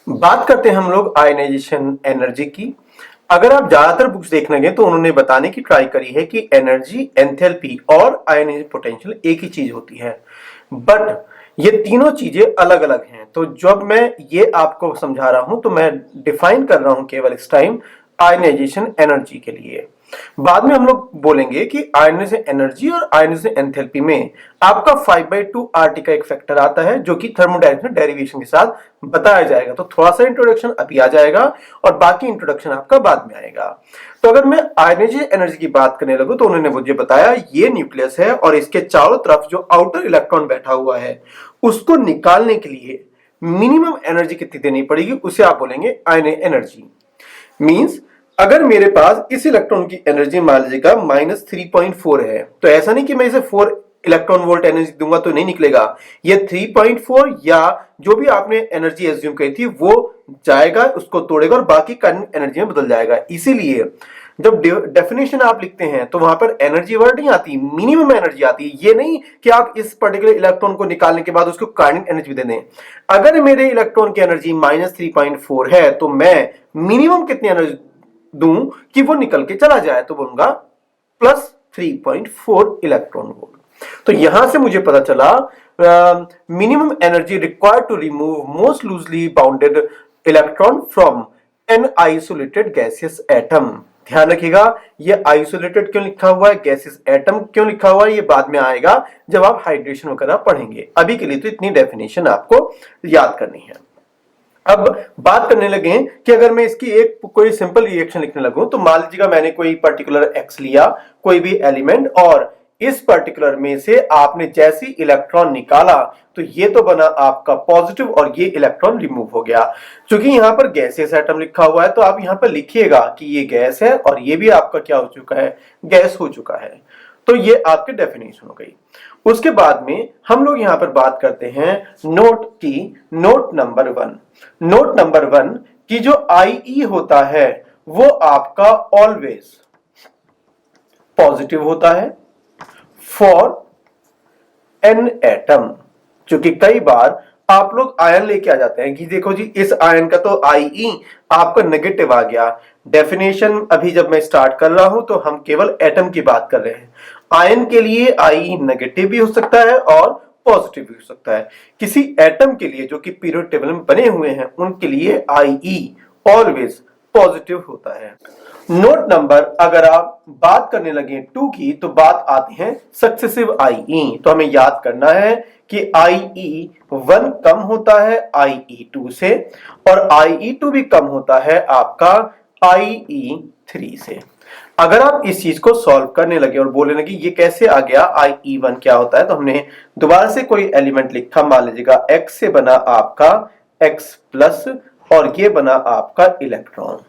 बात करते हैं हम लोग आयनाइजेशन एनर्जी की। अगर आप ज्यादातर बुक्स देख लेंगे तो उन्होंने बताने की ट्राई करी है कि एनर्जी, एंथैल्पी और आयनाइजेशन पोटेंशियल एक ही चीज होती है, बट ये तीनों चीजें अलग अलग हैं। तो जब मैं ये आपको समझा रहा हूं तो मैं डिफाइन कर रहा हूं केवल इस टाइम आयनाइजेशन एनर्जी के लिए। बाद में हम लोग बोलेंगे कि आयनाइजेशन एनर्जी और आयनाइजेशन एंथैल्पी में आपका 5/2 RT का एक फैक्टर आता है जो कि थर्मोडायनेमिक्स डेरिवेशन के साथ बताया जाएगा। तो थोड़ा सा इंट्रोडक्शन अभी आ जाएगा और बाकी इंट्रोडक्शन आपका बाद में आएगा। तो अगर मैं आयनाइजेशन एनर्जी की बात करने लगूं तो उन्होंने मुझे बताया ये न्यूक्लियस है और इसके चारों तरफ जो आउटर इलेक्ट्रॉन बैठा हुआ है उसको निकालने के लिए मिनिमम एनर्जी कितनी देनी पड़ेगी उसे आप बोलेंगे आयनाइजेशन एनर्जी। मींस अगर मेरे पास इस इलेक्ट्रॉन की एनर्जी मान लीजिएगा -3.4 है, तो ऐसा नहीं कि मैं इसे 4 इलेक्ट्रॉन वोल्ट एनर्जी दूंगा तो नहीं निकलेगा। ये 3.4 या जो भी आपने एनर्जी एज्यूम करी थी वो जाएगा, उसको तोड़ेगा और बाकी करंट एनर्जी में बदल जाएगा। इसीलिए जब डेफिनेशन आप लिखते हैं तो वहां पर एनर्जी वर्ड नहीं आती, मिनिमम एनर्जी आती है। ये नहीं कि आप इस पर्टिकुलर इलेक्ट्रॉन को निकालने के बाद उसको काइनेटिक एनर्जी दे दें। अगर मेरे इलेक्ट्रॉन की एनर्जी -3.4 है तो मैं मिनिमम कितनी एनर्जी दूं कि वो निकल के चला जाए, तो बोलूंगा +3.4 इलेक्ट्रॉन वोल्ट। तो यहां से मुझे पता चला minimum energy required to remove most loosely bounded electron from an isolated gaseous atom. ध्यान रखिएगा, ये आइसोलेटेड क्यों लिखा हुआ है, गैसियस एटम क्यों लिखा हुआ है, ये बाद में आएगा जब आप हाइड्रेशन वगैरह पढ़ेंगे। अभी के लिए तो इतनी डेफिनेशन आपको याद करनी है। अब बात करने लगे कि अगर मैं इसकी एक कोई सिंपल रिएक्शन लिखने लगूं तो मान लीजिएगा मैंने कोई पर्टिकुलर एक्स लिया, कोई भी एलिमेंट, और इस पर्टिकुलर में से आपने जैसी इलेक्ट्रॉन निकाला तो ये तो बना आपका पॉजिटिव और ये इलेक्ट्रॉन रिमूव हो गया। क्योंकि यहां पर गैसियस एटम लिखा हुआ है तो आप यहां पर लिखिएगा कि ये गैस है और ये भी आपका क्या हो चुका है, गैस हो चुका है। तो ये आपकी डेफिनेशन हो गई। उसके बाद में हम लोग यहां पर बात करते हैं नोट की, नोट नंबर 1। नोट नंबर 1 की जो IE होता है वो आपका ऑलवेज पॉजिटिव होता है फॉर एन एटम। क्योंकि कई बार आप लोग आयन लेके आ जाते हैं कि देखो जी इस आयन का तो IE आपका नेगेटिव आ गया। डेफिनेशन अभी जब मैं स्टार्ट कर रहा हूं तो हम केवल एटम की बात कर रहे हैं। आयन के लिए IE नेगेटिव भी हो सकता है और पॉजिटिव भी हो सकता है। किसी एटम के लिए जो कि पीरियोडिक टेबल में बने हुए हैं उनके लिए IE ऑलवेज पॉजिटिव होता है। नोट नंबर अगर आप बात करने लगे 2 की तो बात आती है सक्सेसिव IE। तो हमें याद करना है कि IE1 कम होता है IE2 से और IE2 भी कम होता है आपका IE3 से। अगर आप इस चीज को सॉल्व करने लगे और बोलने लगे ये कैसे आ गया, IE1 क्या होता है, तो हमने दोबारा से कोई एलिमेंट लिखा, मान लीजिएगा X से बना आपका X प्लस और ये बना आपका इलेक्ट्रॉन।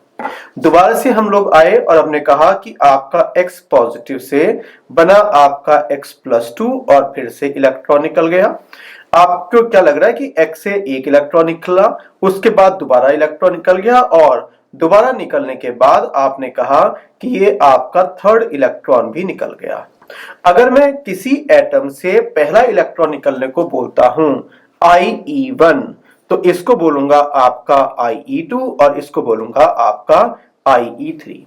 दोबारा से हम लोग आए और हमने कहा कि आपका X पॉजिटिव से बना आपका X+2 और फिर से इलेक्ट्रॉन निकल गया। आपको क्या लग रहा है कि X से एक इलेक्ट्रॉन निकला, उसके बाद दोबारा इलेक्ट्रॉन निकल गया और दोबारा निकलने के बाद आपने कहा कि ये आपका थर्ड इलेक्ट्रॉन भी निकल गया। अगर मैं किसी एटम से पहला इलेक्ट्रॉन निकलने को बोलता हूं IE1 तो इसको बोलूंगा आपका IE2 और इसको बोलूंगा आपका IE3।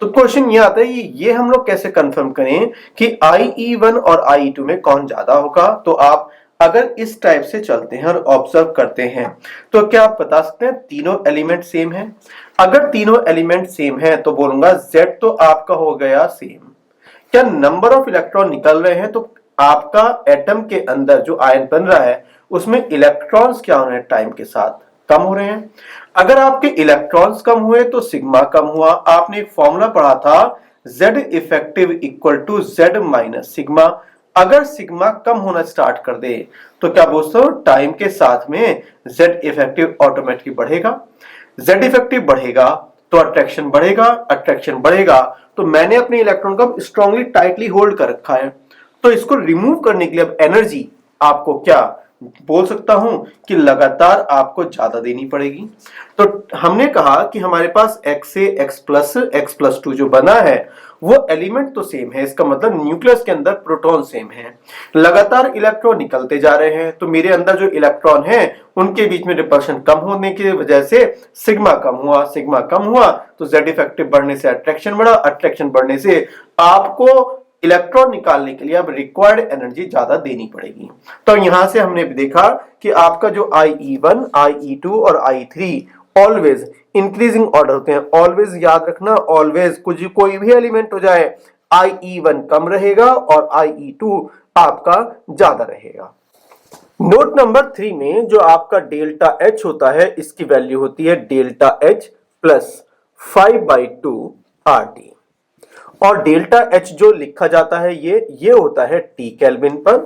तो क्वेश्चन ये आता है ये हम लोग कैसे कंफर्म करें कि IE1 और IE2 में कौन ज्यादा होगा। तो आप अगर इस टाइप से चलते हैं और ऑब्जर्व करते हैं तो क्या आप बता सकते हैं तीनों एलिमेंट सेम हैं। अगर तीनों एलिमेंट सेम हैं तो बोलूंगा Z तो आपका हो गया सेम। क्या नंबर ऑफ इलेक्ट्रॉन निकल रहे हैं, तो आपका एटम के अंदर जो आयन बन रहा है उसमें इलेक्ट्रॉन्स क्या हो रहे हैं, टाइम के साथ कम हो रहे हैं। अगर आपके इलेक्ट्रॉन्स कम हुए तो सिग्मा कम हुआ। आपने एक फॉर्मूला पढ़ा था Z effective equal to Z minus sigma. अगर सिग्मा कम होना स्टार्ट कर दे तो क्या दोस्तों टाइम के साथ में Z इफेक्टिव ऑटोमेटिकली बढ़ेगा। Z इफेक्टिव बढ़ेगा तो अट्रैक्शन बढ़ेगा, अट्रैक्शन बढ़ेगा तो मैंने अपने इलेक्ट्रॉन को स्ट्रांगली टाइटली होल्ड कर रखा है। तो इसको रिमूव करने के लिए अब एनर्जी आपको क्या बोल सकता हूं कि लगातार आपको ज्यादा देनी पड़ेगी। तो हमने कहा कि हमारे पास x से x+2 जो बना है वो एलिमेंट तो सेम है, इसका मतलब न्यूक्लियस के अंदर प्रोटॉन सेम है, लगातार इलेक्ट्रॉन निकलते जा रहे हैं, तो मेरे अंदर जो इलेक्ट्रॉन है उनके बीच में रिपल्शन कम होने की वजह से सिग्मा कम हुआ तो जेड इफेक्टिव बढ़ने से अट्रैक्शन बढ़ा, अट्रैक्शन बढ़ने से आपको इलेक्ट्रॉन निकालने के लिए अब रिक्वायर्ड एनर्जी ज्यादा देनी पड़ेगी। तो यहां से हमने देखा कि आपका जो IE1, IE2 और I3 ऑलवेज इंक्रीजिंग ऑर्डर होते हैं। ऑलवेज याद रखना, ऑलवेज कुछ कोई भी एलिमेंट हो जाए IE1 कम रहेगा और IE2 आपका ज्यादा रहेगा। नोट नंबर 3 में जो आपका डेल्टा H होता है इसकी वैल्यू होती है डेल्टा H प्लस 5/2 RT और डेल्टा H जो लिखा जाता है ये होता है T केल्विन पर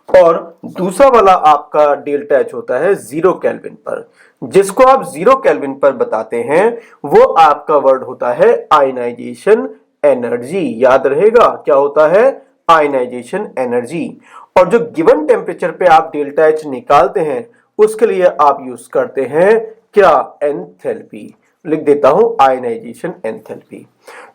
और दूसरा वाला आपका डेल्टा H होता है 0 केल्विन पर। जिसको आप 0 केल्विन पर बताते हैं वो आपका वर्ड होता है आयनाइजेशन एनर्जी। याद रहेगा क्या होता है? Ionisation energy. और जो गिवन टेम्परेचर पे आप डेल्टा H निकालते हैं उसके लिए आप यूज करते हैं क्या? एंथैल्पी। लिख देता हूं आयनाइजेशन एंथैल्पी।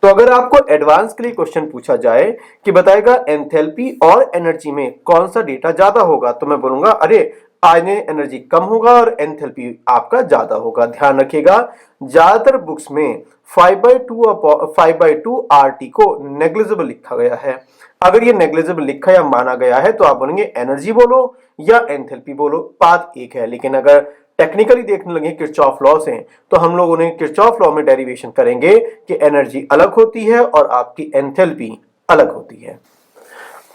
तो अगर आपको एडवांस के लिए क्वेश्चन पूछा जाए कि बताएगा एंथैल्पी और एनर्जी में कौन सा डेटा ज्यादा होगा, तो मैं बोलूंगा अरे आयन एनर्जी कम होगा और एंथैल्पी आपका ज्यादा होगा। ध्यान रखिएगा ज्यादातर बुक्स में 5/2 RT को नेग्लिजिबल लिखा गया है। अगर ये नेग्लिजिबल लिखा या माना गया है तो आप बोलेंगे एनर्जी बोलो या एंथैल्पी बोलो, बात एक है। लेकिन अगर टेक्निकली देखने लगे किरचॉफ लॉ से तो हम लोग उन्हें किरचॉफ लॉ में डेरिवेशन करेंगे कि एनर्जी अलग होती है और आपकी एंथैल्पी अलग होती है।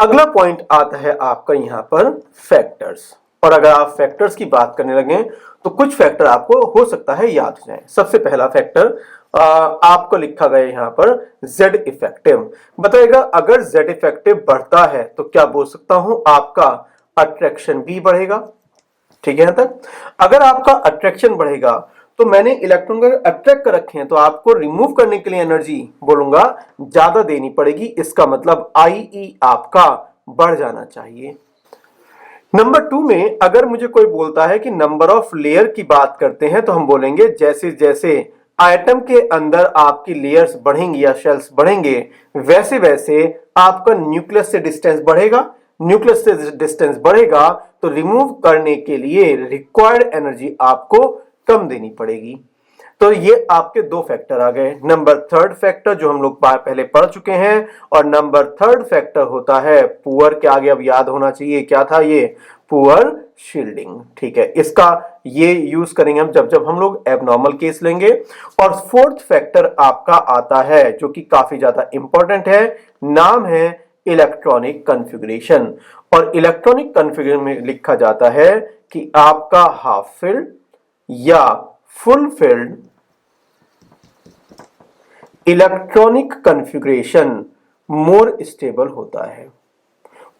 अगला पॉइंट आता है आपका यहां पर फैक्टर्स। और अगर आप फैक्टर्स की बात करने लगे तो कुछ फैक्टर आपको हो सकता है याद हो जाए। सबसे पहला फैक्टर आपको लिखा गया यहां पर Z इफेक्टिव। बताएगा अगर Z इफेक्टिव बढ़ता है तो क्या बोल सकता हूं आपका अट्रैक्शन भी बढ़ेगा। ठीक है यहां तक। अगर आपका अट्रैक्शन बढ़ेगा तो मैंने इलेक्ट्रॉन को अट्रैक्ट कर रखे हैं तो आपको रिमूव करने के लिए एनर्जी बोलूंगा ज्यादा देनी पड़ेगी। इसका मतलब IE आपका बढ़ जाना चाहिए। नंबर 2 में अगर मुझे कोई बोलता है कि नंबर ऑफ लेयर की बात करते हैं तो हम बोलेंगे जैसे जैसे एटम के अंदर आपकी लेयर्स बढ़ेंगी या शेल्स बढ़ेंगे वैसे वैसे आपका न्यूक्लियस से डिस्टेंस बढ़ेगा। न्यूक्लियस से डिस्टेंस बढ़ेगा तो रिमूव करने के लिए रिक्वायर्ड एनर्जी आपको कम देनी पड़ेगी। तो ये आपके दो फैक्टर आ गए। नंबर थर्ड फैक्टर जो हम लोग पहले पढ़ चुके हैं और नंबर थर्ड फैक्टर होता है पुअर के आगे अब याद होना चाहिए क्या था ये? Poor shielding. ठीक है, इसका ये यूज करेंगे हम जब हम लोग एबनॉर्मल केस लेंगे। और फोर्थ फैक्टर आपका आता है जो कि काफी ज्यादा इंपॉर्टेंट है, नाम है इलेक्ट्रॉनिक कॉन्फ़िगरेशन। और इलेक्ट्रॉनिक कॉन्फ़िगरेशन में लिखा जाता है कि आपका हाफ फिल्ड या full field electronic configuration more stable होता है।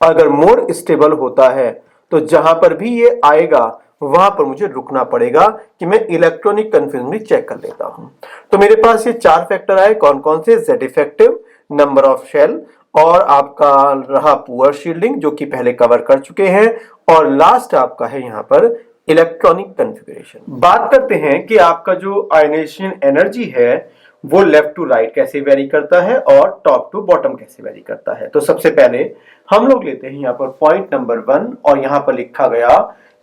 अगर मोर स्टेबल होता है तो जहां पर भी ये आएगा वहां पर मुझे रुकना पड़ेगा कि मैं इलेक्ट्रॉनिक कॉन्फ़िगरेशन चेक कर लेता हूं। तो मेरे पास ये चार फैक्टर आए, कौन कौन से? Z effective, number of shell और आपका रहा पुअर शील्डिंग जो कि पहले कवर कर चुके हैं और लास्ट आपका है यहां पर इलेक्ट्रॉनिक कॉन्फ़िगरेशन। बात करते हैं कि आपका जो आयनाइजेशन एनर्जी है वो लेफ्ट टू राइट कैसे वेरी करता है और टॉप टू बॉटम कैसे वेरी करता है। तो सबसे पहले हम लोग लेते हैं यहां पर पॉइंट नंबर 1 और यहां पर लिखा गया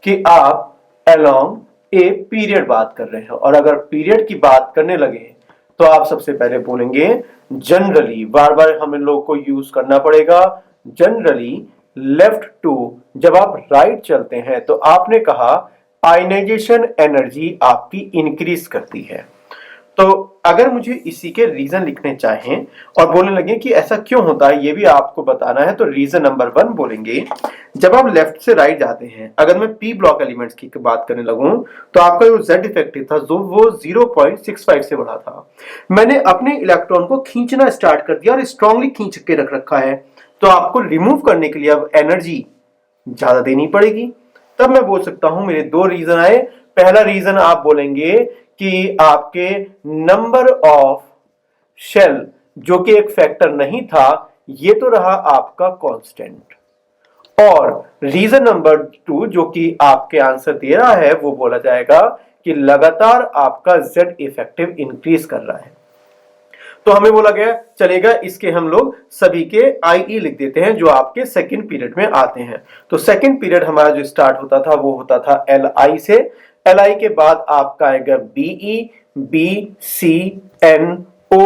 कि आप अलोंग ए पीरियड बात कर रहे हैं। और अगर पीरियड की बात करने लगे तो आप सबसे पहले बोलेंगे जनरली, बार बार हम इन लोगों को यूज करना पड़ेगा, जनरली लेफ्ट टू जब आप राइट चलते हैं तो आपने कहा आयनाइजेशन एनर्जी आपकी इंक्रीज करती है। तो अगर मुझे इसी के रीजन लिखने चाहें और बोलने लगे कि ऐसा क्यों होता है ये भी आपको बताना है तो रीजन नंबर 1 बोलेंगे जब आप लेफ्ट से राइट जाते हैं। अगर मैं पी ब्लॉक एलिमेंट्स की बात करने लगूं तो आपका जो Z इफेक्टिव था जो वो 0.65 से बढ़ा था। मैंने अपने इलेक्ट्रॉन को खींचना स्टार्ट कर दिया और स्ट्रांगली खींच के रख रखा है तो आपको रिमूव करने के लिए अब एनर्जी ज्यादा देनी पड़ेगी। तब मैं बोल सकता हूं मेरे दो रीजन आए। पहला रीजन आप बोलेंगे कि आपके नंबर ऑफ शेल जो कि एक फैक्टर नहीं था ये तो रहा आपका कांस्टेंट और रीजन नंबर 2 जो कि आपके आंसर दे रहा है वो बोला जाएगा कि लगातार आपका Z इफेक्टिव इंक्रीज कर रहा है। तो हमें बोला गया चलेगा इसके हम लोग सभी के IE लिख देते हैं जो आपके सेकंड पीरियड में आते हैं। तो सेकंड पीरियड हमारा जो स्टार्ट होता था वो होता था LI से। LI के बाद आपका आएगा BE, B, C, N, O,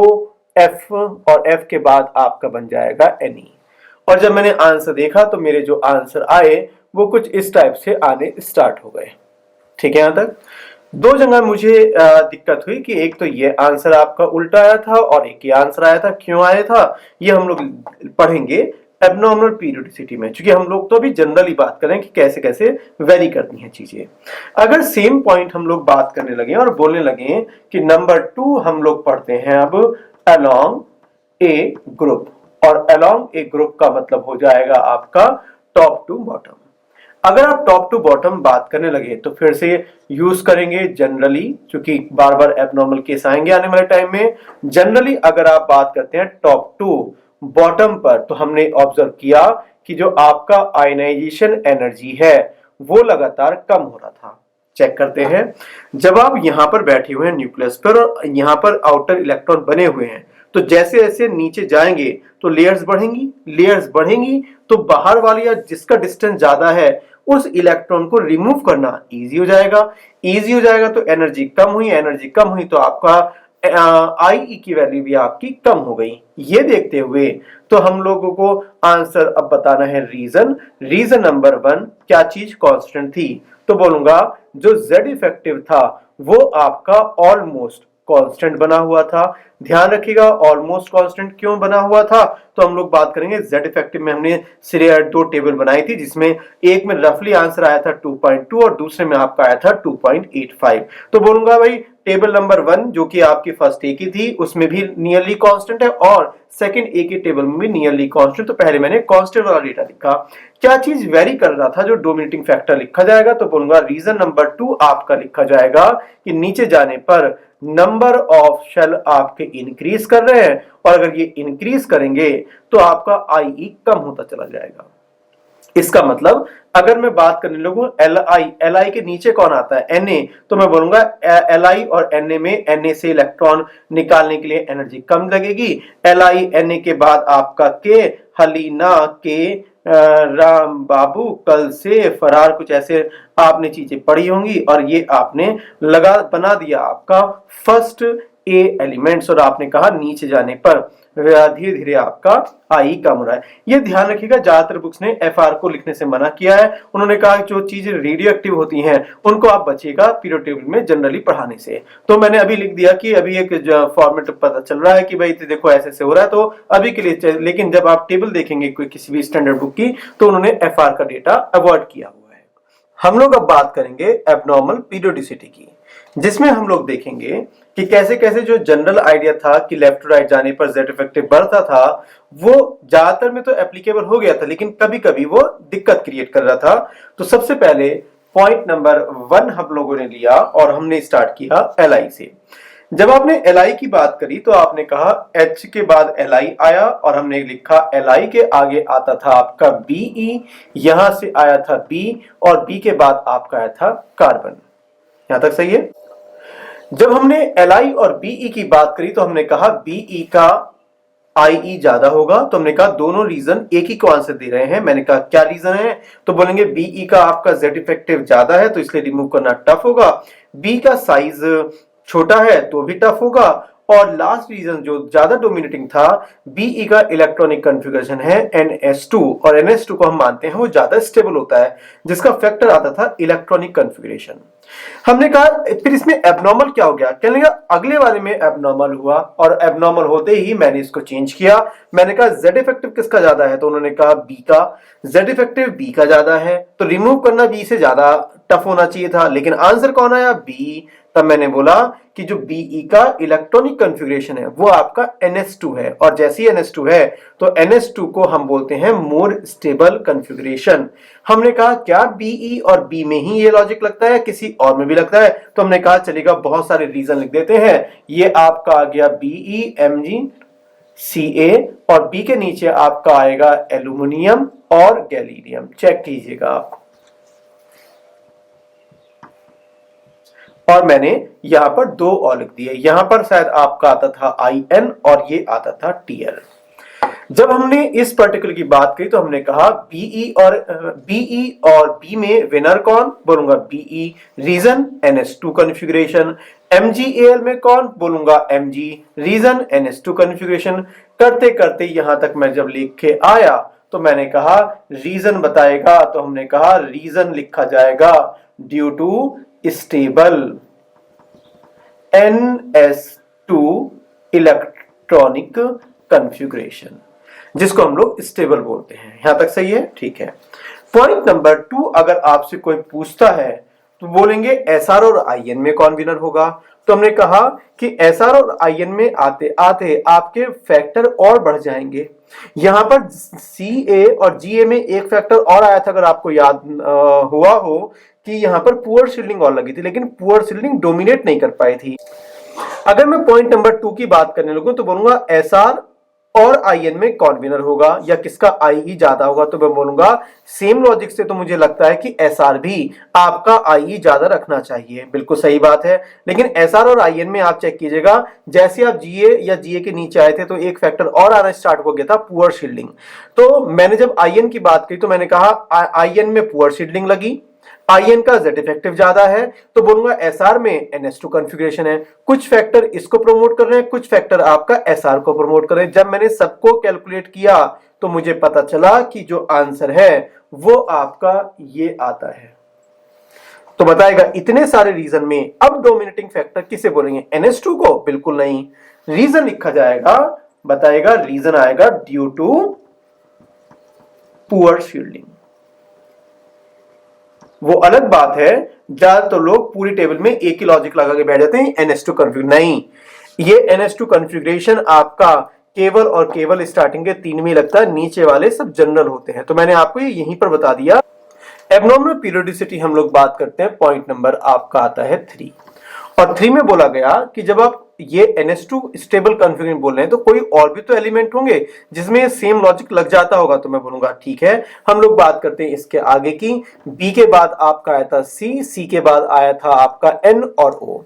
F और F के बाद आपका बन जाएगा NE। और जब मैंने आंसर देखा तो मेरे जो आंसर आए वो कुछ इस टाइप से आने स्टार्ट हो गए। ठीक है, यहां तक दो जगह मुझे दिक्कत हुई कि एक तो ये आंसर आपका उल्टा आया था और एक ये आंसर आया था। क्यों आया था ये हम लोग पढ़ेंगे एब्नॉर्मल पीरियोडिसिटी में, क्योंकि हम लोग तो अभी जनरली बात करें कि कैसे कैसे वेरी करती हैं चीजें। अगर सेम पॉइंट हम लोग बात करने लगे और बोलने लगे कि नंबर 2 हम लोग पढ़ते हैं अब अलोंग ए ग्रुप, और अलोंग ए ग्रुप का मतलब हो जाएगा आपका टॉप टू बॉटम। अगर आप टॉप टू बॉटम बात करने लगे तो फिर से यूज करेंगे जनरली, क्योंकि बार बार एब्नॉर्मल केस आएंगे आने वाले टाइम में। जनरली अगर आप बात करते हैं टॉप टू बॉटम पर तो हमने ऑब्जर्व किया कि जो आपका आयनाइजेशन एनर्जी है वो लगातार कम हो रहा था। चेक करते हैं, जब आप यहां पर बैठे हुए हैं न्यूक्लियस पर और यहां पर आउटर इलेक्ट्रॉन बने हुए हैं, तो जैसे जैसे नीचे जाएंगे तो लेयर्स बढ़ेंगी तो बाहर वाली या जिसका डिस्टेंस ज्यादा है उस इलेक्ट्रॉन को रिमूव करना इजी हो जाएगा तो एनर्जी कम हुई तो आपका IE की वैल्यू भी आपकी कम हो गई। ये देखते हुए तो हम लोगों को आंसर अब बताना है रीजन नंबर 1 क्या चीज कांस्टेंट थी। तो बोलूंगा जो Z इफेक्टिव था वो आपका ऑलमोस्ट कांस्टेंट बना हुआ था। ध्यान रखिएगा ऑलमोस्ट कांस्टेंट क्यों बना हुआ था, तो हम लोग बात करेंगे Z इफेक्टिव में हमने सिरे 2 टेबल बनाई थी, जिसमें एक में रफली आंसर आया था 2.2 और दूसरे में आपका आया था 2.85। तो बोलूंगा भाई टेबल नंबर 1 जो कि आपकी फर्स्ट ए की थी उसमें भी नियरली कांस्टेंट है और सेकंड ए के टेबल में भी नियरली कांस्टेंट। तो पहले मैंने कांस्टेंट वाला डेटा लिखा। क्या चीज वेरी कर रहा था जो डोमिनेटिंग फैक्टर लिखा जाएगा, तो बोलूंगा रीजन नंबर 2 आपका लिखा जाएगा कि नीचे जाने पर नंबर ऑफ शेल आपके इंक्रीज कर रहे हैं और अगर ये इंक्रीज करेंगे तो आपका IE कम होता चला जाएगा। इसका मतलब अगर मैं बात करने लगूं Li के नीचे कौन आता है Na, तो मैं बोलूंगा Li और Na में Na से इलेक्ट्रॉन निकालने के लिए एनर्जी कम लगेगी। Li Na के बाद आपका K, हलीना के, राम बाबू, कल से, फरार, कुछ ऐसे आपने चीजें पढ़ी होंगी और ये आपने बना दिया आपका फर्स्ट ए एलिमेंट्स और आपने कहा नीचे जाने पर धीरे धीरे आपका IE कम हो रहा है। ये ध्यान रखिएगा ज्यादातर बुक्स ने FR को लिखने से मना किया है। उन्होंने कहा कि जो चीजें रेडियो एक्टिव होती हैं उनको आप बचिएगा पीरियड टेबल में जनरली पढ़ाने से। तो मैंने अभी लिख दिया कि अभी एक फॉर्मेट पता चल रहा है कि भाई देखो ऐसे से हो रहा है तो अभी के लिए, लेकिन जब आप टेबल देखेंगे कोई किसी भी स्टैंडर्ड बुक की तो उन्होंने FR का डेटा अवॉइड किया हुआ है। हम लोग अब बात करेंगे एब्नॉर्मल पीरियोडिसिटी की, जिसमें हम लोग देखेंगे कि कैसे कैसे जो जनरल आइडिया था कि लेफ्ट टू राइट जाने पर Z इफेक्टिव बढ़ता था वो ज्यादातर में तो एप्लीकेबल हो गया था, लेकिन कभी कभी वो दिक्कत क्रिएट कर रहा था। तो सबसे पहले पॉइंट नंबर 1 हम लोगों ने लिया और हमने स्टार्ट किया Li से। जब आपने Li की बात करी तो आपने कहा H के बाद Li आया और हमने लिखा Li के आगे आता था आपका Be, यहां से आया था B और B के बाद आपका आया था कार्बन। यहां तक सही है। जब हमने Li और Be की बात करी तो हमने कहा Be का IE ज्यादा होगा, तो हमने कहा दोनों रीजन एक ही को आंसर दे रहे हैं। मैंने कहा क्या रीजन है, तो बोलेंगे Be का आपका Z इफेक्टिव ज्यादा है तो इसलिए रिमूव करना टफ होगा, B का साइज छोटा है तो भी टफ होगा, और लास्ट रीजन जो ज्यादा डोमिनेटिंग था Be का इलेक्ट्रॉनिक कॉन्फ़िगरेशन है NS2 और NS2 को हम मानते हैं वो ज्यादा स्टेबल होता है, जिसका फैक्टर आता था इलेक्ट्रॉनिक कॉन्फ़िगरेशन। हमने कहा फिर इसमें एब्नॉर्मल क्या हो गया, कहने लगा अगले वाले में एब्नॉर्मल हुआ और एब्नॉर्मल होते ही मैंने इसको चेंज किया। मैंने कहा Z इफेक्टिव किसका ज्यादा है, तो उन्होंने कहा B का। Z इफेक्टिव B का ज्यादा है तो रिमूव करना B से ज्यादा टफ होना चाहिए था, लेकिन आंसर कौन आया B। तब मैंने बोला कि जो Be का इलेक्ट्रॉनिक कॉन्फ़िगरेशन है वो आपका NS2 है और जैसी NS2 है तो NS2 को हम बोलते हैं मोर स्टेबल कॉन्फ़िगरेशन। हमने कहा क्या Be और B में ही ये लॉजिक लगता है किसी और में भी लगता है, तो हमने कहा चलेगा बहुत सारे रीजन लिख देते हैं। ये आपका आ गया Be Mg Ca और B के नीचे आपका आएगा एल्यूमिनियम और गैलीनियम। चेक कीजिएगा आप। और मैंने यहां पर 2 और लिख दिए। यहां पर शायद आपका आता था In और ये आता था Tl। जब हमने इस पर्टिकुलर की बात की तो हमने कहा Be और B में विनर कौन, बोलूंगा Be, reason NH2 configuration. MgAl में कौन, बोलूंगा Mg, रीजन NH2 कॉन्फ़िगरेशन। करते करते यहां तक मैं जब लिख के आया तो मैंने कहा रीजन बताएगा, तो हमने कहा रीजन लिखा जाएगा due to stable NS2 electronic configuration, जिसको हम लोग स्टेबल बोलते हैं। यहां तक सही है, ठीक है। पॉइंट नंबर 2, अगर आपसे कोई पूछता है तो बोलेंगे एसआर और आईएन में कौन विनर होगा। तो हमने कहा कि एसआर और आईएन में आते आते आपके फैक्टर और बढ़ जाएंगे। यहां पर सीए और जीए में एक फैक्टर और आया था, अगर आपको याद हुआ हो कि यहां पर पुअर शील्डिंग और लगी थी, लेकिन पुअर शील्डिंग डोमिनेट नहीं कर पाई थी। अगर मैं पॉइंट नंबर 2 की बात करने लगूं तो बोलूंगा एसआर और आईएन में कौन विनर होगा या किसका आईई ज्यादा होगा। तो मैं बोलूंगा सेम लॉजिक से तो मुझे लगता है कि एसआर भी आपका आईई ज्यादा रखना चाहिए। बिल्कुल सही बात है, लेकिन एसआर और आईएन में आप चेक कीजिएगा, जैसे आप जीए या जीए के नीचे आए थे तो एक फैक्टर और आना स्टार्ट हो गया था, पुअर शील्डिंग। तो मैंने जब आईएन की बात की तो मैंने कहा आईएन में पुअर शील्डिंग लगी, आईएन का जेड इफेक्टिव ज्यादा है, तो बोलूंगा एसआर में NH2 कॉन्फ़िगरेशन है। कुछ फैक्टर इसको प्रमोट कर रहे हैं, कुछ फैक्टर आपका एसआर को प्रमोट कर रहे हैं। जब मैंने सबको कैलकुलेट किया तो मुझे पता चला कि जो आंसर है वो आपका ये आता है। तो बताएगा इतने सारे रीजन में अब डोमिनेटिंग फैक्टर किसे बोलेंगे, NH2 को? बिल्कुल नहीं। रीजन लिखा जाएगा, बताएगा रीजन आएगा ड्यू टू पुअर शील्डिंग। वो अलग बात है, ज्यादातर तो लोग पूरी टेबल में एक ही लॉजिक लगा के बैठ जाते हैं NH2 कॉन्फ़िगरेशन। नहीं, ये NH2 कॉन्फ़िगरेशन आपका केवल और केवल स्टार्टिंग के 3 में लगता है, नीचे वाले सब जनरल होते हैं। तो मैंने आपको ये यहीं पर बता दिया। एब्नॉर्मल पीरियोडिसिटी हम लोग बात करते हैं, पॉइंट नंबर आपका आता है 3। और 3 में बोला गया कि जब आप ये NH2 स्टेबल कॉन्फ़िगरेशन बोल रहे हैं तो कोई और भी तो एलिमेंट होंगे जिसमें सेम लॉजिक लग जाता होगा। तो मैं बोलूंगा ठीक है, हम लोग बात करते हैं इसके आगे की। B के बाद आपका आया था C के बाद आया था आपका N और O।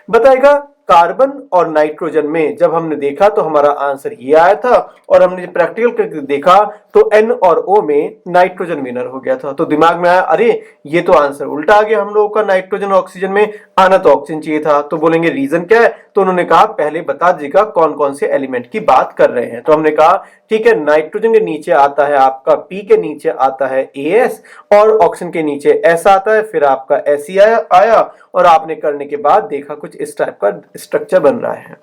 बताएगा कार्बन और नाइट्रोजन में जब हमने देखा तो हमारा आंसर ये आया था, और हमने प्रैक्टिकल करके देखा तो N और O में नाइट्रोजन विनर हो गया था। तो दिमाग में आया अरे ये तो आंसर उल्टा आ गया हम लोगों का, नाइट्रोजन और ऑक्सीजन में आना तो ऑक्सीजन चाहिए था। तो बोलेंगे रीजन क्या है, तो उन्होंने कहा पहले बता दीजिएगा कौन कौन से एलिमेंट की बात कर रहे हैं। तो हमने कहा ठीक है, नाइट्रोजन के नीचे आता है आपका P के नीचे आता है AS और ऑक्सीजन के नीचे S आता है, फिर आपका SE आया और आपने करने के बाद देखा कुछ इस टाइप का स्ट्रक्चर बन रहा है।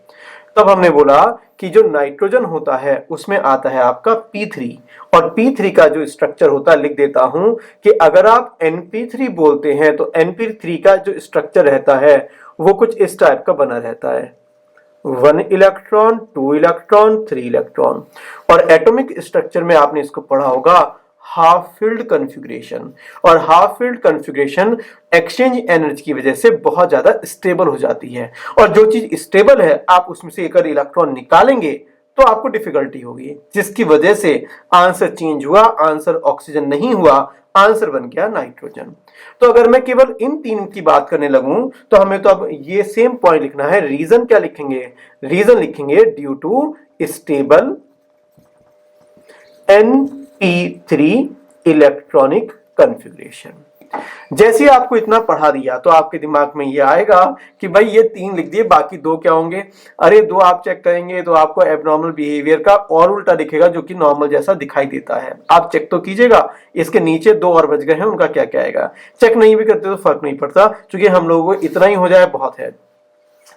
तब हमने बोला कि जो नाइट्रोजन होता है उसमें आता है आपका P3, और P3 का जो स्ट्रक्चर होता है लिख देता हूं कि अगर आप NP3 बोलते हैं तो NP3 का जो स्ट्रक्चर रहता है वो कुछ इस टाइप का बना रहता है, 1 इलेक्ट्रॉन, 2 इलेक्ट्रॉन, 3 इलेक्ट्रॉन। और एटॉमिक स्ट्रक्चर में आपने इसको पढ़ा होगा हाफ फील्ड कॉन्फ़िगरेशन, और half field configuration exchange energy की वजह से बहुत ज्यादा स्टेबल हो जाती है, और जो चीज स्टेबल है आप उसमें से एक इलेक्ट्रॉन निकालेंगे तो आपको डिफिकल्टी होगी, जिसकी वजह से आंसर चेंज हुआ, आंसर ऑक्सीजन नहीं हुआ, आंसर बन गया नाइट्रोजन। तो अगर मैं केवल इन 3 की बात करने लगूं तो हमें तो अब ये सेम पॉइंट लिखना है। रीजन क्या लिखेंगे, रीजन लिखेंगे due to stable NP3 electronic configuration. जैसे आपको इतना पढ़ा दिया तो आपके दिमाग में ये आएगा कि भाई ये 3 लिख दिए, बाकी 2 क्या होंगे। अरे 2 आप चेक करेंगे तो आपको एब्नॉर्मल बिहेवियर का और उल्टा दिखेगा, जो कि नॉर्मल जैसा दिखाई देता है। आप चेक तो कीजिएगा, इसके नीचे 2 और बच गए हैं, उनका क्या क्या आएगा। चेक नहीं भी करते तो फर्क नहीं पड़ता, क्योंकि हम लोगों को इतना ही हो जाए बहुत है।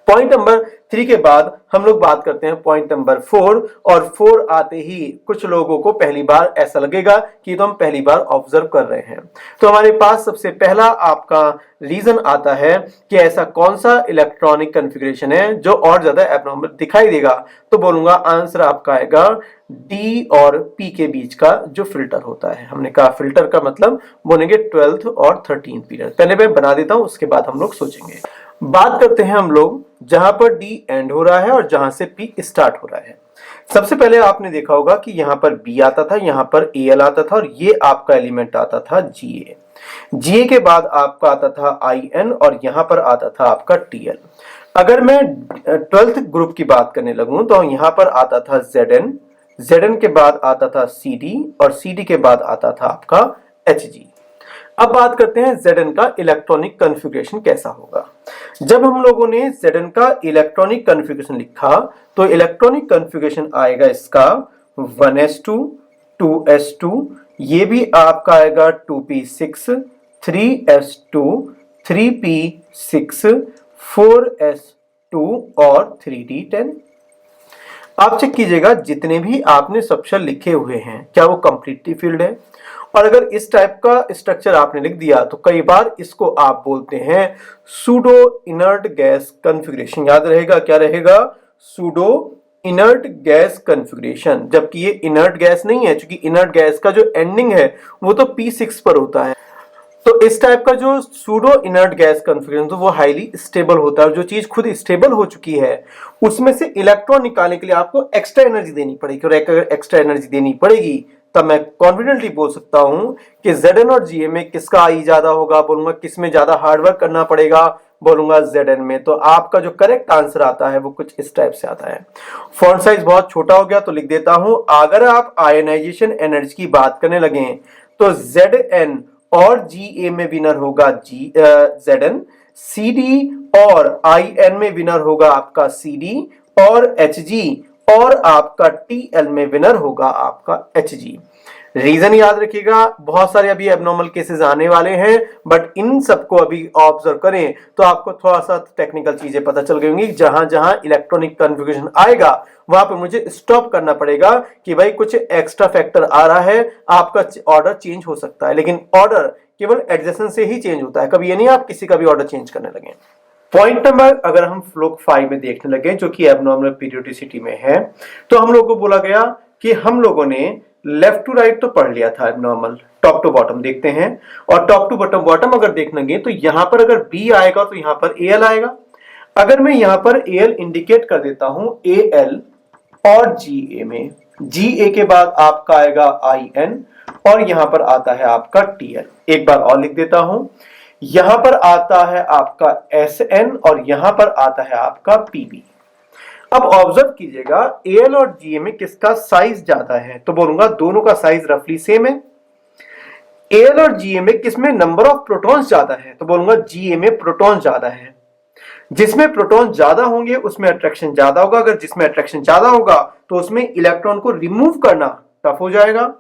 पॉइंट नंबर 3 के बाद हम लोग बात करते हैं पॉइंट नंबर 4, और 4 आते ही कुछ लोगों को पहली बार ऐसा लगेगा कि तो हम पहली बार ऑब्जर्व कर रहे हैं। तो हमारे पास सबसे पहला आपका रीजन आता है कि ऐसा कौन सा इलेक्ट्रॉनिक कॉन्फ़िगरेशन है जो और ज्यादा एब्नॉर्मल दिखाई देगा। तो बोलूंगा आंसर आपका आएगा D और P के बीच का जो फिल्टर होता है। हमने कहा फिल्टर का मतलब बोलेंगे 12th और 13th पीरियड। पहले मैं बना देता हूं, उसके बाद हम लोग सोचेंगे। बात करते हैं हम लोग जहां पर D एंड हो रहा है और जहां से P स्टार्ट हो रहा है। सबसे पहले आपने देखा होगा कि यहां पर बी आता था, यहां पर एल आता था और ये आपका एलिमेंट आता था जीए। जीए के बाद आपका आता था आई एन और यहां पर आता था आपका टीएल। अगर मैं 12th ग्रुप की बात करने लगूं तो यहां पर आता था Zn, Zn के बाद आता था Cd और Cd के बाद आता था आपका Hg। अब बात करते हैं Zn का इलेक्ट्रॉनिक कॉन्फ़िगरेशन कैसा होगा। जब हम लोगों ने Zn का इलेक्ट्रॉनिक कॉन्फ़िगरेशन लिखा तो इलेक्ट्रॉनिक कॉन्फ़िगरेशन आएगा इसका 1s2, 2s2, ये भी आपका आएगा 2p6, 3s2, 3p6, 4s2 और 3d10। आप चेक कीजिएगा जितने भी आपने सबशेल लिखे हुए हैं क्या वो कंप्लीटली फिल्ड है। और अगर इस टाइप का स्ट्रक्चर आपने लिख दिया तो कई बार इसको आप बोलते हैं सूडो इनर्ट गैस कॉन्फ़िगरेशन। याद रहेगा क्या रहेगा? Pseudo inert gas configuration. जबकि ये इनर्ट गैस नहीं है, क्योंकि इनर्ट गैस का जो एंडिंग है वो तो p6 पर होता है। तो इस टाइप का जो सूडो इनर्ट गैस कॉन्फ़िगरेशन तो वो हाईली स्टेबल होता है और जो चीज खुद स्टेबल हो चुकी है उसमें से इलेक्ट्रॉन निकालने के लिए आपको एक्स्ट्रा एनर्जी देनी पड़ेगी। और अगर एक्स्ट्रा एनर्जी देनी पड़ेगी तब मैं कॉन्फिडेंटली बोल सकता हूं कि Zn और Ga में किसका आई ज्यादा होगा, बोलूंगा किस में ज्यादा हार्डवर्क करना पड़ेगा, बोलूंगा Zn में। तो आपका जो करेक्ट आंसर आता है वो कुछ इस टाइप से आता है। फॉन्ट साइज बहुत छोटा हो गया तो लिख देता हूं, अगर आप आयनाइजेशन एनर्जी की बात करने लगे तो Zn और Ga में विनर होगा Zn, Cd और In में विनर होगा आपका Cd और Hg और आपका Tl में विनर होगा आपका Hg। रीजन याद रखिएगा, बहुत सारे अभी एबनॉर्मल केसेस आने वाले हैं बट इन सबको अभी ऑब्जर्व करें तो आपको थोड़ा सा टेक्निकल चीजें पता चल गई होंगी। जहां जहां इलेक्ट्रॉनिक कॉन्फ़िगरेशन आएगा वहां पे मुझे स्टॉप करना पड़ेगा कि भाई कुछ एक्स्ट्रा फैक्टर आ रहा है, आपका ऑर्डर चेंज हो सकता है, लेकिन ऑर्डर केवल एडजेसेंट से ही चेंज होता है, कभी ये नहीं आप किसी का भी ऑर्डर चेंज करने लगे। पॉइंट नंबर अगर हम फ्लूक 5 में देखने लगे जो कि एबनॉर्मल पीरियोडिसिटी में है, तो हम लोगों को बोला गया कि हम लोगों ने लेफ्ट टू राइट तो पढ़ लिया था एबनॉर्मल, टॉप टू बॉटम देखते हैं। और टॉप टू बॉटम अगर देखनेंगे तो यहां पर अगर बी आएगा तो यहां पर एल आएगा। अगर मैं यहां पर एल इंडिकेट कर देता हूं एल और जीए में, जीए के बाद आपका आएगा आई एन और यहां पर आता है आपका टीएल। एक बार और लिख देता हूं, यहां पर आता है आपका एस एन और यहां पर आता है आपका पीबी। अब ऑब्जर्व कीजिएगा एल और जीए में किसका साइज ज्यादा है, तो बोलूंगा दोनों का साइज रफली सेम है। एल और जीए में किसमें नंबर ऑफ प्रोटॉन्स ज्यादा है, तो बोलूंगा जीए में प्रोटॉन ज्यादा है। जिसमें प्रोटॉन ज्यादा होंगे उसमें अट्रैक्शन ज्यादा होगा, अगर जिसमें अट्रैक्शन ज्यादा होगा तो उसमें इलेक्ट्रॉन को रिमूव करना टफ हो जाएगा।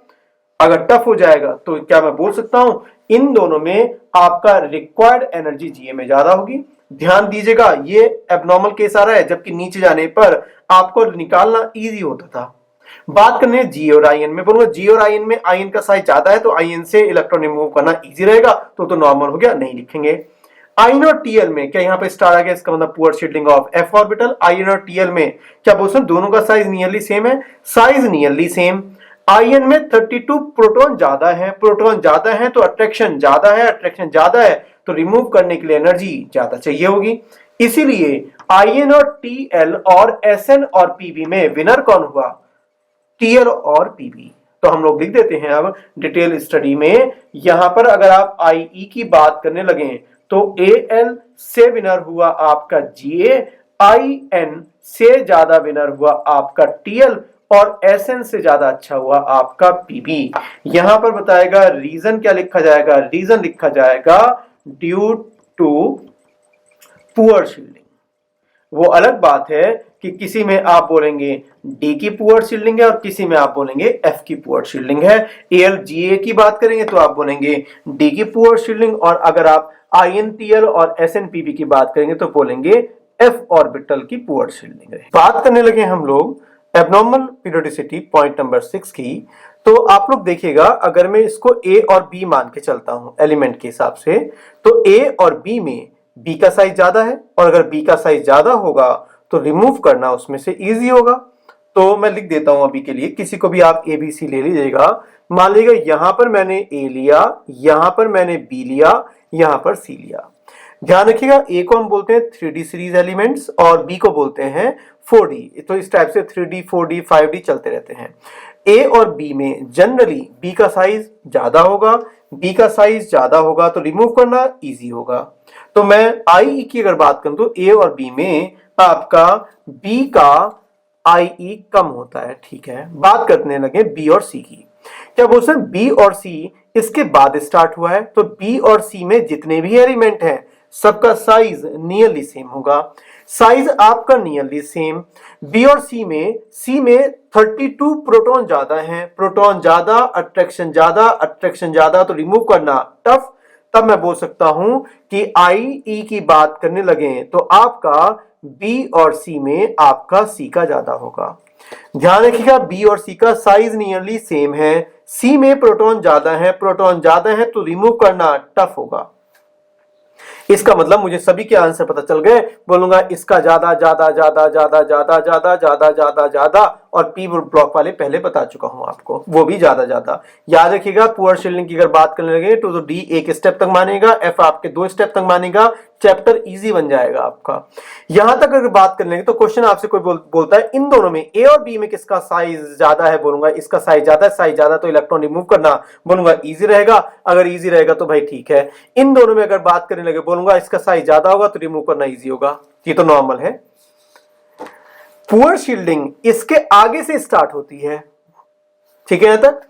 अगर टफ हो जाएगा तो क्या मैं बोल सकता हूं इन दोनों में आपका रिक्वायर्ड एनर्जी जीए में ज्यादा होगी। ध्यान दीजिएगा ये एबनॉर्मल केस आ रहा है, जबकि नीचे जाने पर आपको निकालना इजी होता था। बात करने जी और आईएन में, बोलूंगा जी और आईएन में आईएन का साइज ज्यादा है तो आईएन से इलेक्ट्रॉन रिमूव करना इजी रहेगा, तो नॉर्मल हो गया, नहीं लिखेंगे। आईएन और टीएल में क्या यहाँ पे स्टार आ गया, इसका मतलब poor shielding of F orbital. IN और टीएल में क्या बोलते हैं दोनों का साइज नियरली सेम है, साइज नियरली सेम। आईएन में 32 प्रोटॉन ज्यादा है, प्रोटॉन ज्यादा है तो अट्रैक्शन ज्यादा है, अट्रैक्शन ज्यादा है तो रिमूव करने के लिए एनर्जी ज्यादा चाहिए होगी। इसीलिए आईएन और टीएल और एसएन और पीबी में विनर कौन हुआ, टीएल और पीबी। तो हम लोग लिख देते हैं अब डिटेल स्टडी में, यहां पर अगर आप आईई की बात करने लगे तो एएल से विनर हुआ आपका जीए, आईएन से ज्यादा विनर हुआ आपका टीएल और एसएन से ज्यादा अच्छा हुआ आपका पीबी। यहां पर बताएगा रीजन क्या लिखा जाएगा, रीजन लिखा जाएगा ड्यू टू पुअर शील्डिंग। वो अलग बात है कि किसी में आप बोलेंगे डी की पुअर शील्डिंग है और किसी में आप बोलेंगे एफ की पुअर शील्डिंग है। एल जीए की बात करेंगे तो आप बोलेंगे डी की पुअर शील्डिंग, और अगर आप आईएनटीएल और एसएनपीबी की बात करेंगे तो बोलेंगे एफ ऑर्बिटल की पुअर शील्डिंग है। बात करने लगे हम लोग एबनॉर्मल पीरियोडिसिटी पॉइंट नंबर 6 की, तो आप लोग देखिएगा अगर मैं इसको ए और बी मान के चलता हूं एलिमेंट के हिसाब से, तो ए और बी में बी का साइज ज्यादा है और अगर बी का साइज ज्यादा होगा तो रिमूव करना उसमें से इजी होगा। तो मैं लिख देता हूं अभी के लिए, किसी को भी आप ए बी सी ले लीजिएगा। मान लीजिएगा यहां पर मैंने ए लिया, यहां पर मैंने बी लिया, यहां पर सी लिया। ध्यान रखिएगा, ए को हम बोलते हैं 3D सीरीज एलिमेंट्स और बी को बोलते हैं 4D। तो इस टाइप से 3D 4D 5D चलते रहते हैं। ए और बी में जनरली बी का साइज ज्यादा होगा, बी का साइज ज्यादा होगा तो रिमूव करना इजी होगा। तो मैं आई की अगर बात करूं तो ए और बी में आपका बी का आई कम होता है। ठीक है, बात करने लगे बी और सी की। क्या बोलते हैं, बी और सी इसके बाद स्टार्ट हुआ है, तो बी और सी में जितने भी एलिमेंट हैं सबका साइज नियरली सेम होगा। साइज आपका नियरली सेम, बी और सी में 32 प्रोटॉन ज्यादा हैं, प्रोटॉन ज्यादा, अट्रैक्शन ज्यादा, अट्रैक्शन ज्यादा तो रिमूव करना टफ। तब मैं बोल सकता हूं कि आई ई की बात करने लगे तो आपका बी और सी में आपका सी का ज्यादा होगा। ध्यान रखिएगा, बी और सी का साइज नियरली सेम है, सी में प्रोटॉन ज्यादा है तो रिमूव करना टफ होगा। इसका मतलब मुझे सभी के आंसर पता चल गए। बोलूंगा इसका ज्यादा ज्यादा ज्यादा ज्यादा ज्यादा ज्यादा ज्यादा ज्यादा ज्यादा, और पी ब्लॉक वाले पहले बता चुका हूं आपको, वो भी ज्यादा ज्यादा। याद रखिएगा, पुअर शील्डिंग की अगर बात करने लगे तो डी एक स्टेप तक मानेगा, एफ आपके 2 स्टेप तक मानेगा, चैप्टर इजी बन जाएगा आपका। यहां तक अगर बात कर लेंगे तो क्वेश्चन आपसे कोई बोलता है इन दोनों में ए और बी में किसका साइज ज्यादा है, बोलूंगा इसका साइज ज्यादा है, साइज ज्यादा तो इलेक्ट्रॉन रिमूव करना, बोलूंगा इजी रहेगा। अगर इजी रहेगा तो भाई ठीक है। इन दोनों में अगर बात करने लगे, बोलूंगा इसका साइज ज्यादा होगा तो रिमूव करना इजी होगा, ये तो नॉर्मल है। पुअर शील्डिंग इसके आगे से स्टार्ट होती है। ठीक है, यहां तक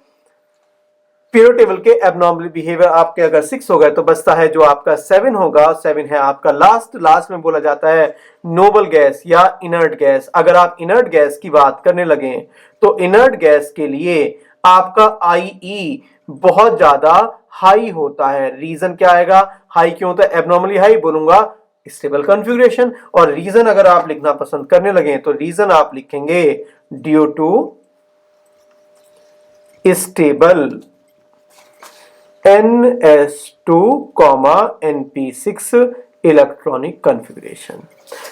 पीरियड टेबल के एबनॉर्मल बिहेवियर आपके अगर 6 हो गए तो बचता है जो आपका 7 होगा। 7 है आपका लास्ट में बोला जाता है नोबल गैस या इनर्ट गैस। अगर आप इनर्ट गैस की बात करने लगे तो इनर्ट गैस के लिए आपका आईई बहुत ज्यादा हाई होता है। रीजन क्या आएगा, हाई क्यों होता है, एबनॉर्मली हाई, बोलूंगा स्टेबल कॉन्फ़िगरेशन। और रीजन अगर आप लिखना पसंद करने लगे तो रीजन आप लिखेंगे due to stable NS2, NP6 electronic configuration.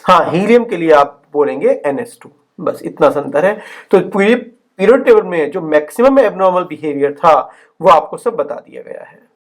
हाँ, हीलियम के लिए आप बोलेंगे NS2, बस इतना अंतर है। तो पीरियड टेबल में जो मैक्सिमम एबनॉर्मल बिहेवियर था वो आपको सब बता दिया गया है।